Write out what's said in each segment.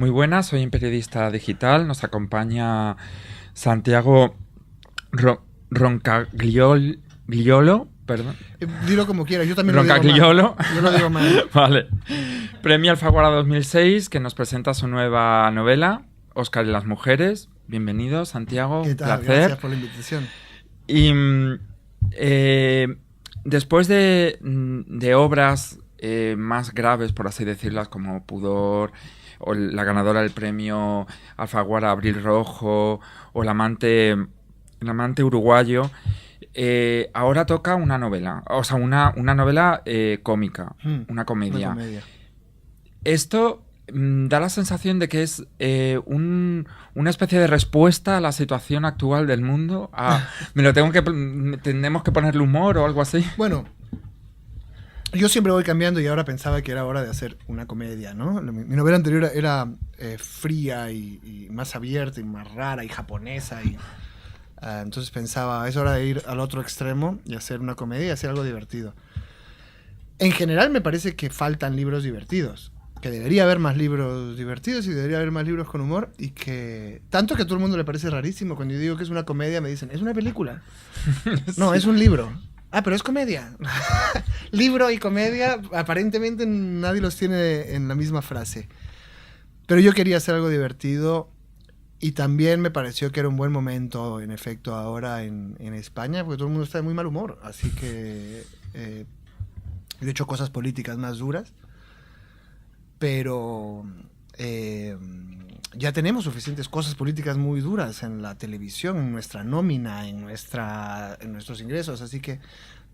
Muy buenas, soy un periodista digital. Nos acompaña Santiago Roncagliolo. Perdón. Dilo como quieras, yo también Roncagliolo. lo digo mal. Yo lo digo mal. Vale. Premio Alfaguara 2006, que nos presenta su nueva novela, Óscar y las mujeres. Bienvenido, Santiago. ¿Qué tal? Placer. Gracias por la invitación. Y después de obras más graves, por así decirlas, como Pudor, o la ganadora del premio Alfaguara Abril Rojo, o el amante uruguayo, ahora toca una novela, o sea, una novela cómica, una comedia. Una comedia. Esto da la sensación de que es una especie de respuesta a la situación actual del mundo. ¿Tenemos que ponerle humor o algo así? Bueno, yo siempre voy cambiando y ahora pensaba que era hora de hacer una comedia, ¿no? Mi novela anterior era fría y más abierta y más rara y japonesa. Entonces pensaba, es hora de ir al otro extremo y hacer una comedia y hacer algo divertido. En general me parece que faltan libros divertidos. Que debería haber más libros divertidos y debería haber más libros con humor, y que tanto que a todo el mundo le parece rarísimo cuando yo digo que es una comedia, me dicen, ¿es una película? Sí. No, es un libro. Ah, pero es comedia. Libro y comedia, aparentemente nadie los tiene en la misma frase. Pero yo quería hacer algo divertido, y también me pareció que era un buen momento, en efecto, ahora en España, porque todo el mundo está de muy mal humor. Así que he hecho cosas políticas más duras. Pero ya tenemos suficientes cosas políticas muy duras en la televisión, en nuestra nómina, en nuestros ingresos. Así que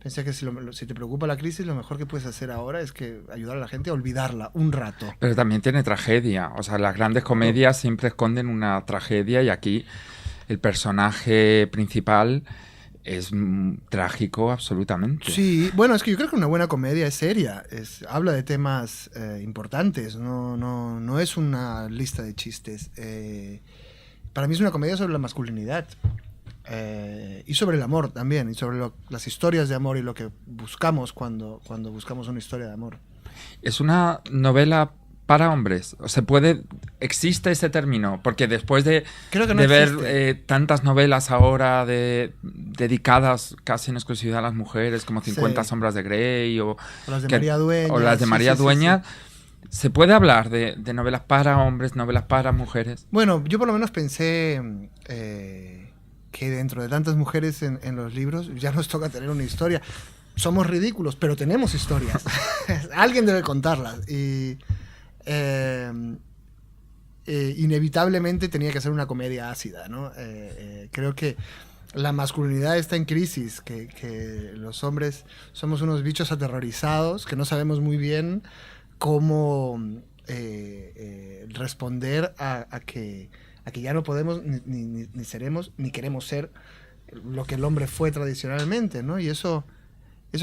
pensé que si te preocupa la crisis, lo mejor que puedes hacer ahora es que ayudar a la gente a olvidarla un rato. Pero también tiene tragedia. O sea, las grandes comedias siempre esconden una tragedia, y aquí el personaje principal es trágico absolutamente. Sí, bueno, es que yo creo que una buena comedia es seria, habla de temas importantes, no es una lista de chistes. Para mí es una comedia sobre la masculinidad y sobre el amor también, y sobre las historias de amor y lo que buscamos cuando buscamos una historia de amor. Es una novela para hombres. ¿Existe ese término? Porque después de ver tantas novelas ahora dedicadas casi en exclusividad a las mujeres, como 50 sombras de Grey o las de María Dueñas. O las de María Dueñas, ¿se puede hablar de novelas para hombres, novelas para mujeres? Bueno, yo por lo menos pensé que dentro de tantas mujeres en los libros ya nos toca tener una historia. Somos ridículos, pero tenemos historias. Alguien debe contarlas. Y inevitablemente tenía que ser una comedia ácida, ¿no? Creo que la masculinidad está en crisis, que los hombres somos unos bichos aterrorizados, que no sabemos muy bien cómo responder a que ya no podemos, ni seremos, ni queremos ser lo que el hombre fue tradicionalmente, ¿no? Y eso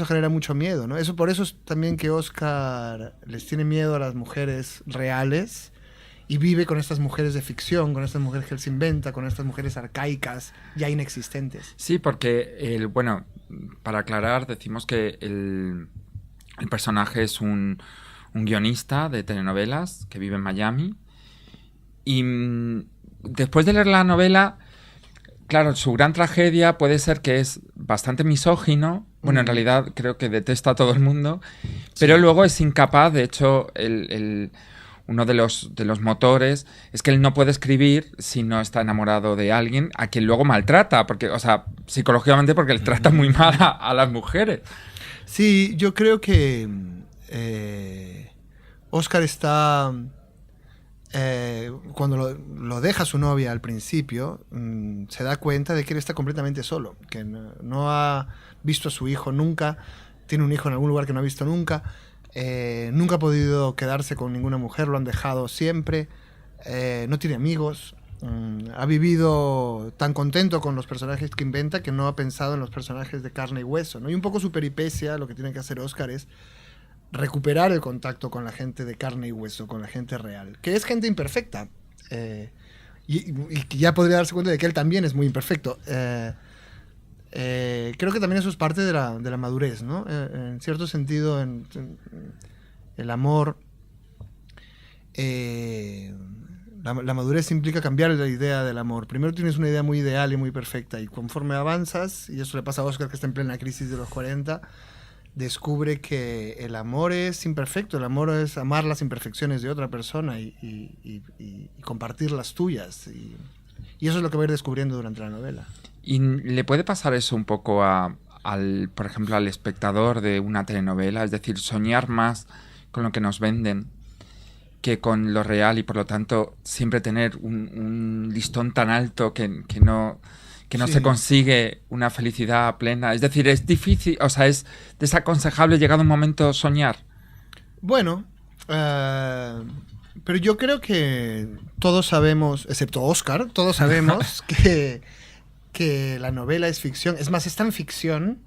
genera mucho miedo, ¿no? Por eso es también que Óscar les tiene miedo a las mujeres reales y vive con estas mujeres de ficción, con estas mujeres que él se inventa, con estas mujeres arcaicas ya inexistentes. Sí, porque bueno, para aclarar, decimos que el personaje es un guionista de telenovelas que vive en Miami, y después de leer la novela, claro, su gran tragedia puede ser que es bastante misógino. Bueno, en realidad creo que detesta a todo el mundo, pero luego es incapaz. De hecho, uno de los motores es que él no puede escribir si no está enamorado de alguien a quien luego maltrata, porque, o sea, psicológicamente, porque le trata muy mal a las mujeres. Sí, yo creo que Óscar está... cuando lo deja su novia al principio, se da cuenta de que él está completamente solo, que no ha visto a su hijo nunca, tiene un hijo en algún lugar que no ha visto nunca, nunca ha podido quedarse con ninguna mujer, lo han dejado siempre, no tiene amigos, ha vivido tan contento con los personajes que inventa que no ha pensado en los personajes de carne y hueso, ¿no? Y un poco su peripecia, lo que tiene que hacer Óscar es recuperar el contacto con la gente de carne y hueso, con la gente real, que es gente imperfecta, y ya podría darse cuenta de que él también es muy imperfecto. Creo que también eso es parte de la madurez, ¿no? En cierto sentido, el amor La madurez implica cambiar la idea del amor. Primero tienes una idea muy ideal y muy perfecta, y conforme avanzas, y eso le pasa a Oscar, que está en plena crisis de los 40, descubre que el amor es imperfecto. El amor es amar las imperfecciones de otra persona y compartir las tuyas. Y eso es lo que va a ir descubriendo durante la novela. ¿Y le puede pasar eso un poco por ejemplo, al espectador de una telenovela? Es decir, soñar más con lo que nos venden que con lo real, y por lo tanto siempre tener un listón tan alto que no Sí. se consigue una felicidad plena. Es decir, es difícil, o sea, es desaconsejable llegado un momento soñar. Bueno, pero yo creo que todos sabemos, excepto Oscar, todos sabemos que la novela es ficción. Es más, es tan ficción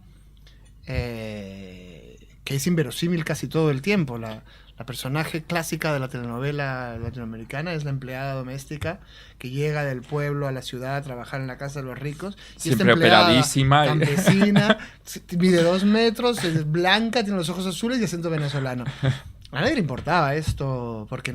que es inverosímil casi todo el tiempo. La personaje clásica de la telenovela latinoamericana es la empleada doméstica que llega del pueblo a la ciudad a trabajar en la casa de los ricos. Y siempre esta empleada operadísima. Campesina, mide 2 metros, es blanca, tiene los ojos azules y acento venezolano. A nadie le importaba esto, porque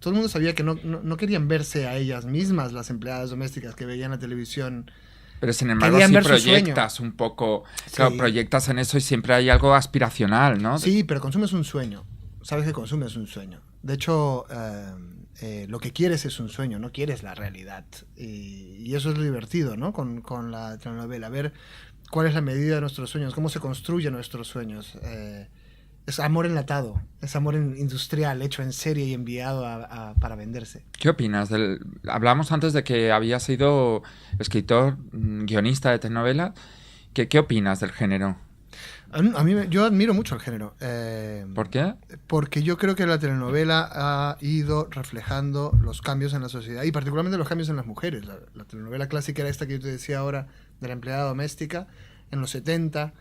todo el mundo sabía que no querían verse a ellas mismas, las empleadas domésticas que veían la televisión. Pero sin embargo, Querían sí ver su proyectas sueño. un poco, Sí. claro, proyectas en eso y siempre hay algo aspiracional, ¿no? Sí, pero consumes un sueño. Sabes que consumes un sueño. De hecho, lo que quieres es un sueño, no quieres la realidad. Y eso es lo divertido, ¿no? Con la telenovela, ver cuál es la medida de nuestros sueños, cómo se construyen nuestros sueños. Es amor enlatado, es amor industrial, hecho en serie y enviado para venderse. ¿Qué opinas? Hablamos antes de que habías sido escritor, guionista de telenovela. ¿Qué opinas del género? Yo admiro mucho el género. ¿Por qué? Porque yo creo que la telenovela ha ido reflejando los cambios en la sociedad y particularmente los cambios en las mujeres. La telenovela clásica era esta que yo te decía ahora, de la empleada doméstica. En los 70,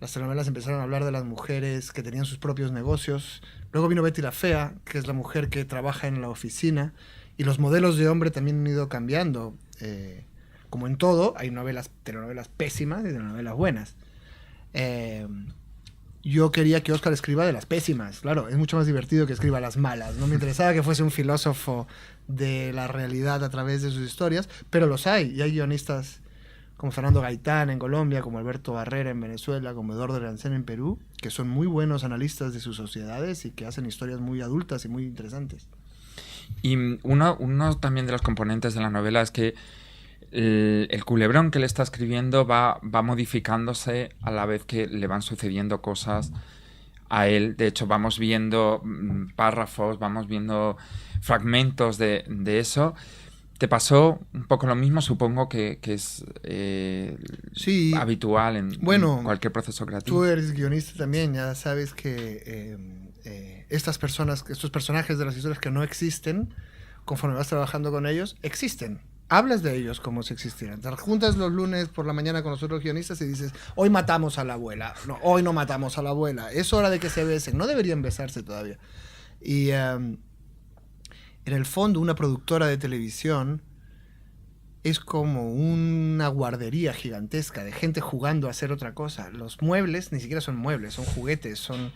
las telenovelas empezaron a hablar de las mujeres que tenían sus propios negocios. Luego vino Betty la Fea, que es la mujer que trabaja en la oficina. Y los modelos de hombre también han ido cambiando. Como en todo, hay telenovelas pésimas y telenovelas buenas. Yo quería que Oscar escriba de las pésimas. Claro, es mucho más divertido que escriba las malas. No me interesaba que fuese un filósofo de la realidad a través de sus historias, pero los hay. Y hay guionistas como Fernando Gaitán en Colombia, como Alberto Barrera en Venezuela, como Eduardo Rancén en Perú, que son muy buenos analistas de sus sociedades y que hacen historias muy adultas y muy interesantes. Y uno también de los componentes de la novela es que el culebrón que le está escribiendo va modificándose a la vez que le van sucediendo cosas a él. De hecho, vamos viendo párrafos, vamos viendo fragmentos de eso. ¿Te pasó un poco lo mismo? Supongo que es sí, habitual en cualquier proceso creativo. Tú eres guionista también, ya sabes que estos personajes de las historias que no existen, conforme vas trabajando con ellos, existen. Hablas de ellos como si existieran. Te juntas los lunes por la mañana con los otros guionistas y dices, hoy matamos a la abuela. No, hoy no matamos a la abuela. Es hora de que se besen. No deberían besarse todavía. Y en el fondo, una productora de televisión es como una guardería gigantesca de gente jugando a hacer otra cosa. Los muebles ni siquiera son muebles, son juguetes, son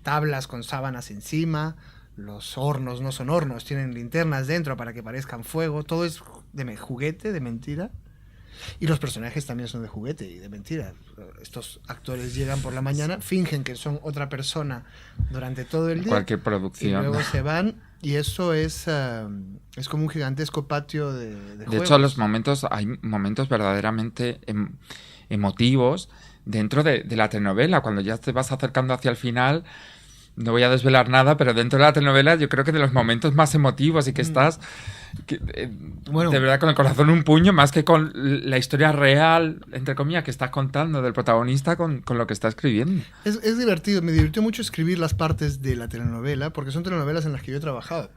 tablas con sábanas encima. Los hornos no son hornos, tienen linternas dentro para que parezcan fuego. Todo es de juguete, de mentira. Y los personajes también son de juguete y de mentira. Estos actores llegan por la mañana, fingen que son otra persona durante todo el día. Cualquier producción. Y luego se van. Y eso es como un gigantesco patio de juegos. De hecho, hay momentos verdaderamente emotivos dentro de la telenovela. Cuando ya te vas acercando hacia el final, no voy a desvelar nada, pero dentro de la telenovela yo creo que de los momentos más emotivos y que estás de verdad con el corazón en un puño, más que con la historia real, entre comillas, que estás contando del protagonista con lo que está escribiendo. Es divertido, me divirtió mucho escribir las partes de la telenovela, porque son telenovelas en las que yo he trabajado.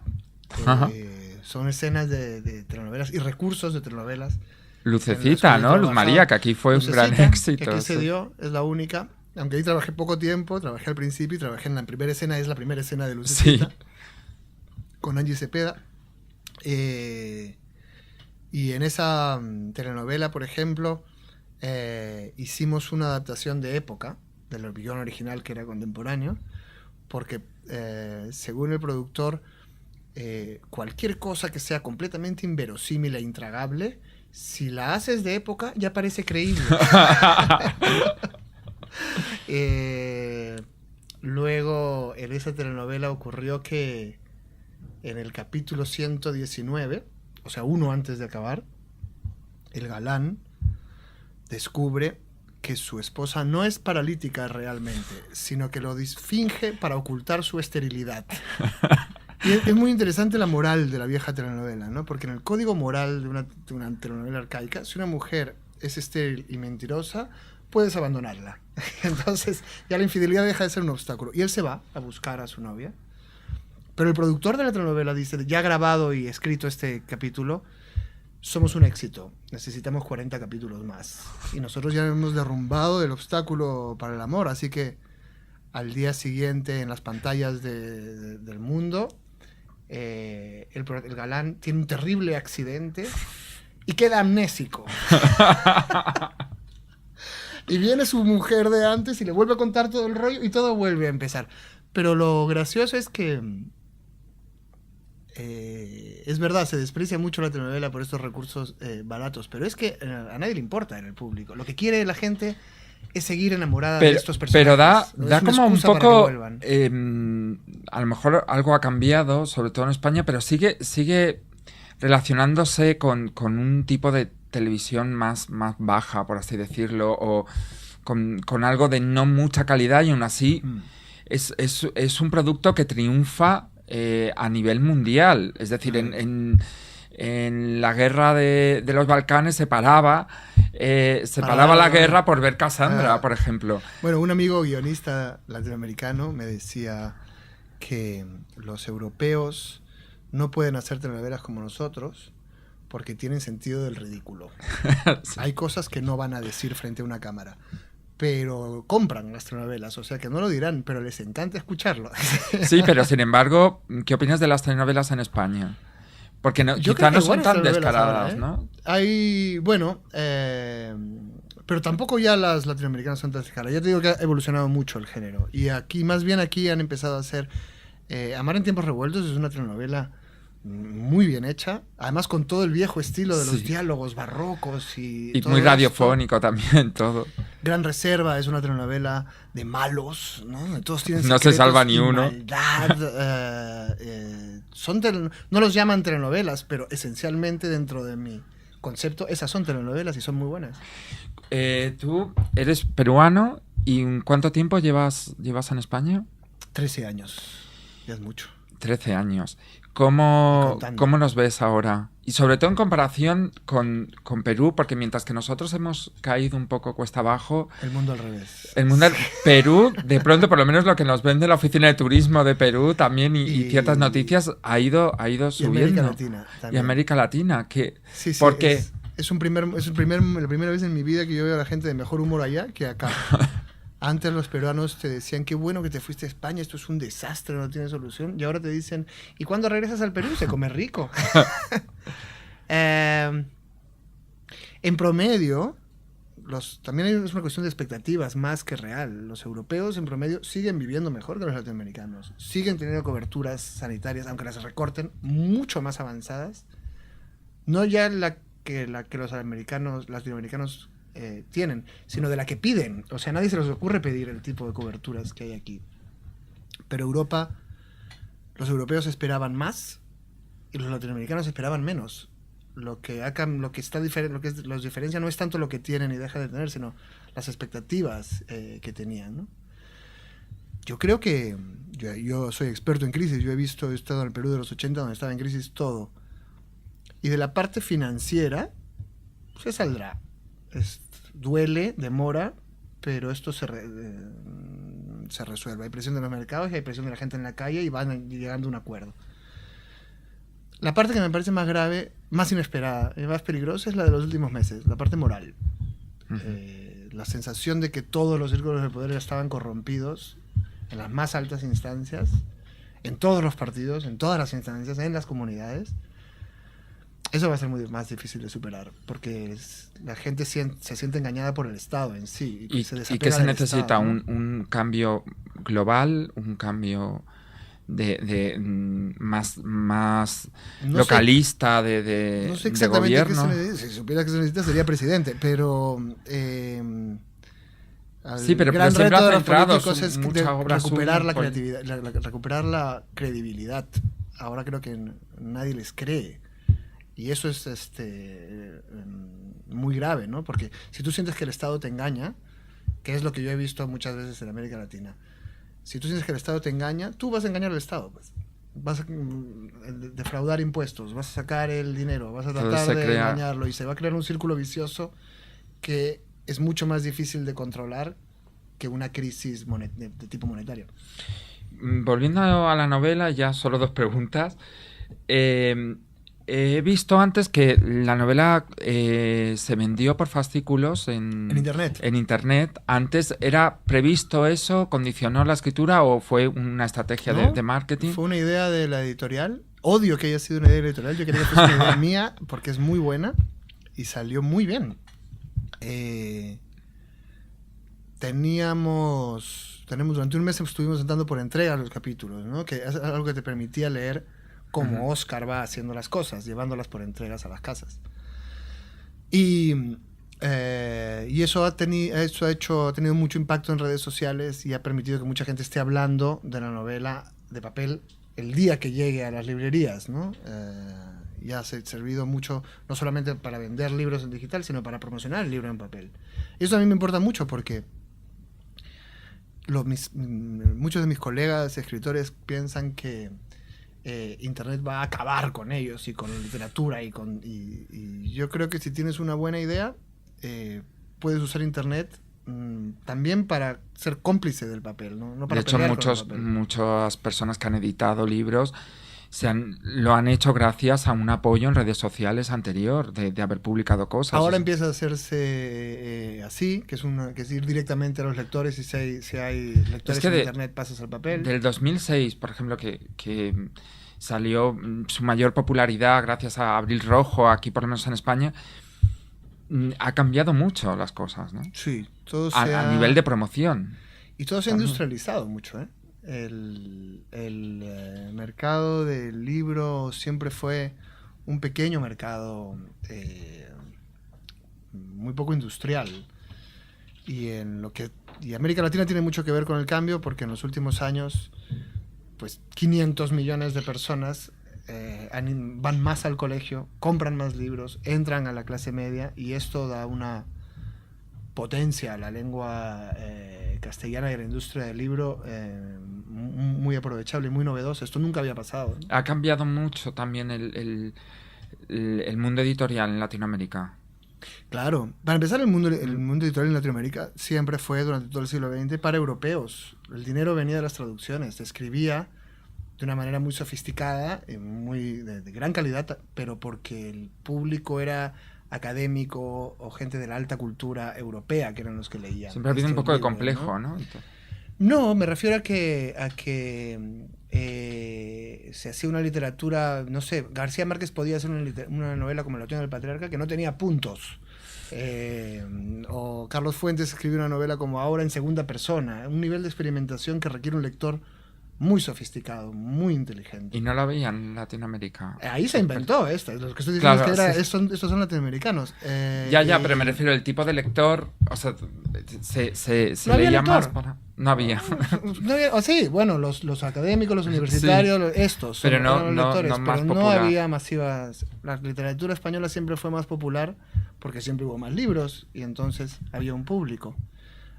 Son escenas de telenovelas y recursos de telenovelas. Lucecita, ¿no? Luz María, que aquí fue Lucecita, un gran éxito. Que aquí se dio, es la única. Aunque ahí trabajé poco tiempo, trabajé al principio y trabajé en la primera escena, es la primera escena de Lucecita, sí, con Angie Cepeda. Y en esa telenovela, por ejemplo, hicimos una adaptación de época del guión original, que era contemporáneo, porque según el productor, cualquier cosa que sea completamente inverosímil e intragable, si la haces de época, ya parece creíble. Luego, en esa telenovela ocurrió que en el capítulo 119, o sea, uno antes de acabar, el galán descubre que su esposa no es paralítica realmente, sino que lo finge para ocultar su esterilidad. Y es muy interesante la moral de la vieja telenovela, ¿no? Porque en el código moral de una telenovela arcaica, si una mujer es estéril y mentirosa, puedes abandonarla. Entonces ya la infidelidad deja de ser un obstáculo. Y él se va a buscar a su novia. Pero el productor de la telenovela dice, ya grabado y escrito este capítulo, somos un éxito, necesitamos 40 capítulos más. Y nosotros ya hemos derrumbado el obstáculo para el amor, así que al día siguiente en las pantallas del mundo, el galán tiene un terrible accidente y queda amnésico. Y viene su mujer de antes y le vuelve a contar todo el rollo y todo vuelve a empezar. Pero lo gracioso es que es verdad, se desprecia mucho la telenovela por estos recursos baratos, pero es que a nadie le importa en el público. Lo que quiere la gente es seguir enamorada de estos personajes. Pero da como un poco... a lo mejor algo ha cambiado, sobre todo en España, pero sigue relacionándose con un tipo de televisión más baja, por así decirlo, o con algo de no mucha calidad, y aún así es un producto que triunfa a nivel mundial. Es decir, en la guerra de los Balcanes se paraba la guerra por ver Cassandra, por ejemplo. Bueno, un amigo guionista latinoamericano me decía que los europeos no pueden hacer telenovelas como nosotros porque tienen sentido del ridículo. Sí. Hay cosas que no van a decir frente a una cámara, pero compran las telenovelas, o sea que no lo dirán, pero les encanta escucharlo. Sí, pero sin embargo, ¿qué opinas de las telenovelas en España? Porque no, quizá no son tan descaradas, ahora, ¿no? Hay, bueno, pero tampoco ya las latinoamericanas son tan descaradas. Ya te digo que ha evolucionado mucho el género. Y aquí, más bien aquí han empezado a hacer... Amar en tiempos revueltos es una telenovela muy bien hecha, además con todo el viejo estilo de los diálogos barrocos y muy radiofónico también todo. Gran Reserva es una telenovela de malos, ¿no? Todos tienen no se salva ni uno. Maldad, no los llaman telenovelas, pero esencialmente dentro de mi concepto esas son telenovelas y son muy buenas. Tú eres peruano y ¿cuánto tiempo llevas en España? 13 años, ya es mucho. 13 años. ¿Cómo nos ves ahora? Y sobre todo en comparación con Perú, porque mientras que nosotros hemos caído un poco cuesta abajo... El mundo al revés. Perú, de pronto, por lo menos lo que nos vende la Oficina de Turismo de Perú también y ciertas noticias ha ido subiendo. Y América Latina también. Y América Latina, que... Sí, ¿por qué? Es la primera vez en mi vida que yo veo a la gente de mejor humor allá que acá. Antes los peruanos te decían, qué bueno que te fuiste a España, esto es un desastre, no tiene solución. Y ahora te dicen, ¿y cuándo regresas al Perú? Se come rico. En promedio, también es una cuestión de expectativas más que real. Los europeos en promedio siguen viviendo mejor que los latinoamericanos. Siguen teniendo coberturas sanitarias, aunque las recorten, mucho más avanzadas. No ya la que los latinoamericanos tienen, sino de la que piden. O sea, a nadie se les ocurre pedir el tipo de coberturas que hay aquí. Pero Europa, los europeos esperaban más y los latinoamericanos esperaban menos. Lo que los diferencia no es tanto lo que tienen y dejan de tener, sino las expectativas que tenían, ¿no? Yo creo que yo soy experto en crisis. He estado en el Perú de los 80 donde estaba en crisis todo. Y de la parte financiera se saldrá. Duele, demora, pero esto se resuelve. Hay presión de los mercados y hay presión de la gente en la calle y van llegando a un acuerdo. La parte que me parece más grave, más inesperada y más peligrosa es la de los últimos meses, la parte moral. La sensación de que todos los círculos de poder estaban corrompidos en las más altas instancias, en todos los partidos, en todas las instancias, en las comunidades. Eso va a ser más difícil de superar, porque la gente se siente engañada por el Estado en sí. ¿Y qué se necesita? ¿Un cambio global? ¿Un cambio más No localista no sé de exactamente qué se gobierno. necesita. Si supiera que se necesita sería presidente, pero Sí, el pero gran siempre reto ha de los centrado políticos es mucha obra recuperar suya la creatividad, recuperar la credibilidad. Ahora creo que nadie les cree. Y eso es muy grave, ¿no? Porque si tú sientes que el Estado te engaña, que es lo que yo he visto muchas veces en América Latina, si tú sientes que el Estado te engaña, tú vas a engañar al Estado, pues. Vas a defraudar impuestos, vas a sacar el dinero, vas a Entonces tratar se de crea... engañarlo y se va a crear un círculo vicioso que es mucho más difícil de controlar que una crisis de tipo monetario. Volviendo a la novela, ya solo 2 preguntas. Eh, He visto antes que la novela se vendió por fascículos En Internet. en internet. ¿Antes era previsto eso? ¿Condicionó la escritura o fue una estrategia ¿No? de marketing? Fue una idea de la editorial. Odio que haya sido una idea editorial. Yo quería que fuese una idea mía porque es muy buena y salió muy bien. Tenemos durante un mes estuvimos sentando por entrega los capítulos, ¿no? Que es algo que te permitía leer como Oscar va haciendo las cosas, llevándolas por entregas a las casas. Y eso ha tenido mucho impacto en redes sociales y ha permitido que mucha gente esté hablando de la novela de papel el día que llegue a las librerías, ¿no? Y ha servido mucho, no solamente para vender libros en digital, sino para promocionar el libro en papel. Y eso a mí me importa mucho porque muchos de mis colegas escritores piensan que Internet va a acabar con ellos y con la literatura y yo creo que si tienes una buena idea puedes usar Internet también para ser cómplice del papel, no para De hecho, pelear con el papel. muchas personas que han editado libros lo han hecho gracias a un apoyo en redes sociales anterior, de haber publicado cosas. Ahora empieza a hacerse así, que es ir directamente a los lectores y si hay lectores en Internet pasas al papel. Del 2006, por ejemplo, que salió su mayor popularidad gracias a Abril Rojo, aquí por lo menos en España, ha cambiado mucho las cosas, ¿no? Sí, todo a nivel de promoción. Y todo se ha industrializado mucho, ¿eh? El mercado del libro siempre fue un pequeño mercado muy poco industrial. Y América Latina tiene mucho que ver con el cambio porque en los últimos años pues 500 millones de personas van más al colegio, compran más libros, entran a la clase media y esto da una potencia a la lengua castellana y a la industria del libro muy aprovechable y muy novedosa. Esto nunca había pasado, ¿no? Ha cambiado mucho también el mundo editorial en Latinoamérica. Claro, para empezar el mundo editorial en Latinoamérica siempre fue durante todo el siglo XX para europeos. El dinero venía de las traducciones, se escribía de una manera muy sofisticada, muy de gran calidad, pero porque el público era académico o gente de la alta cultura europea que eran los que leían. Siempre ha habido un poco de complejo, ¿no? No, me refiero a que se hacía una literatura, no sé, García Márquez podía hacer una novela como La Otoño del Patriarca que no tenía puntos. O Carlos Fuentes escribió una novela como Ahora en segunda persona, un nivel de experimentación que requiere un lector muy sofisticado, muy inteligente. Y no lo veían en Latinoamérica. Ahí se inventó esto. Lo que estoy diciendo claro, es que estos son latinoamericanos. Ya, pero me refiero al tipo de lector. O sea, se ¿No leía lector? más para. No había. Sí, bueno, los académicos, los universitarios, sí. Estos pero eran no, lectores, no pero no había masivas. La literatura española siempre fue más popular porque siempre hubo más libros y entonces había un público.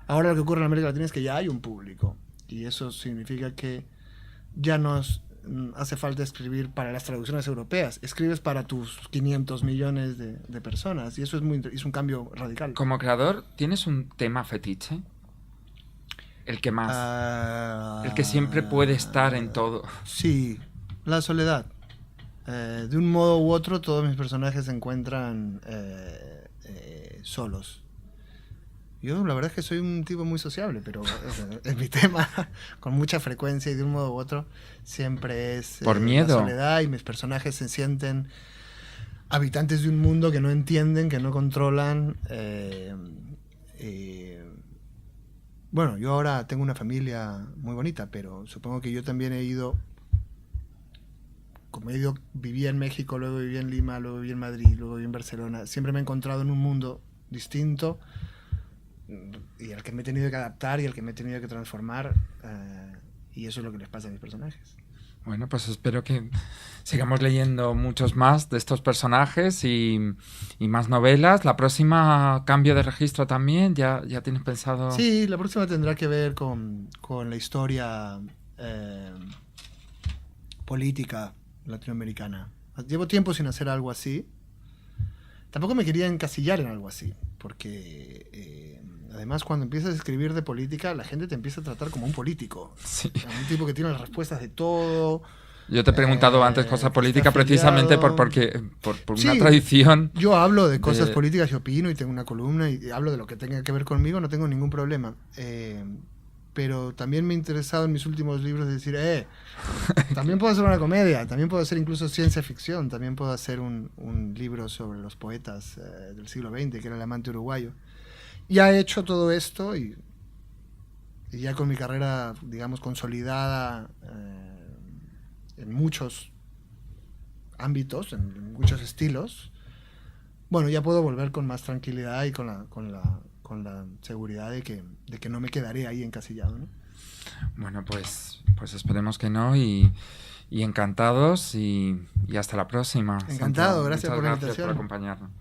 Ahora lo que ocurre en América Latina es que ya hay un público. Y eso significa que ya no hace falta escribir para las traducciones europeas. Escribes para tus 500 millones de personas. Y eso es un cambio radical. Como creador, ¿tienes un tema fetiche? El que más. El que siempre puede estar en todo. Sí, la soledad. De un modo u otro, todos mis personajes se encuentran solos. Yo la verdad es que soy un tipo muy sociable, pero es mi tema con mucha frecuencia y de un modo u otro siempre es por miedo. La soledad y mis personajes se sienten habitantes de un mundo que no entienden, que no controlan. Bueno, yo ahora tengo una familia muy bonita, pero supongo que yo también he ido como vivía en México, luego viví en Lima, luego viví en Madrid, luego viví en Barcelona, siempre me he encontrado en un mundo distinto y al que me he tenido que adaptar y al que me he tenido que transformar, y eso es lo que les pasa a mis personajes. Bueno, pues espero que sigamos leyendo muchos más de estos personajes y más novelas. La próxima, cambio de registro también, ¿ya tienes pensado? Sí, la próxima tendrá que ver con la historia política latinoamericana. Llevo tiempo sin hacer algo así. Tampoco me quería encasillar en algo así, porque además cuando empiezas a escribir de política, la gente te empieza a tratar como un político. Sí. Un tipo que tiene las respuestas de todo. Yo te he preguntado antes cosas políticas precisamente por Sí, una tradición. Yo hablo de cosas políticas y opino y tengo una columna y hablo de lo que tenga que ver conmigo, no tengo ningún problema. Pero también me he interesado en mis últimos libros de decir, también puedo hacer una comedia, también puedo hacer incluso ciencia ficción, también puedo hacer un libro sobre los poetas del siglo XX, que era El amante uruguayo. Ya he hecho todo esto y ya con mi carrera, digamos, consolidada en muchos ámbitos, en muchos estilos, bueno, ya puedo volver con más tranquilidad y con la seguridad de que no me quedaré ahí encasillado, ¿no? Bueno, pues esperemos que no y encantados y hasta la próxima. Encantado, Santiago. gracias Muchas por la gracias invitación. por acompañarnos.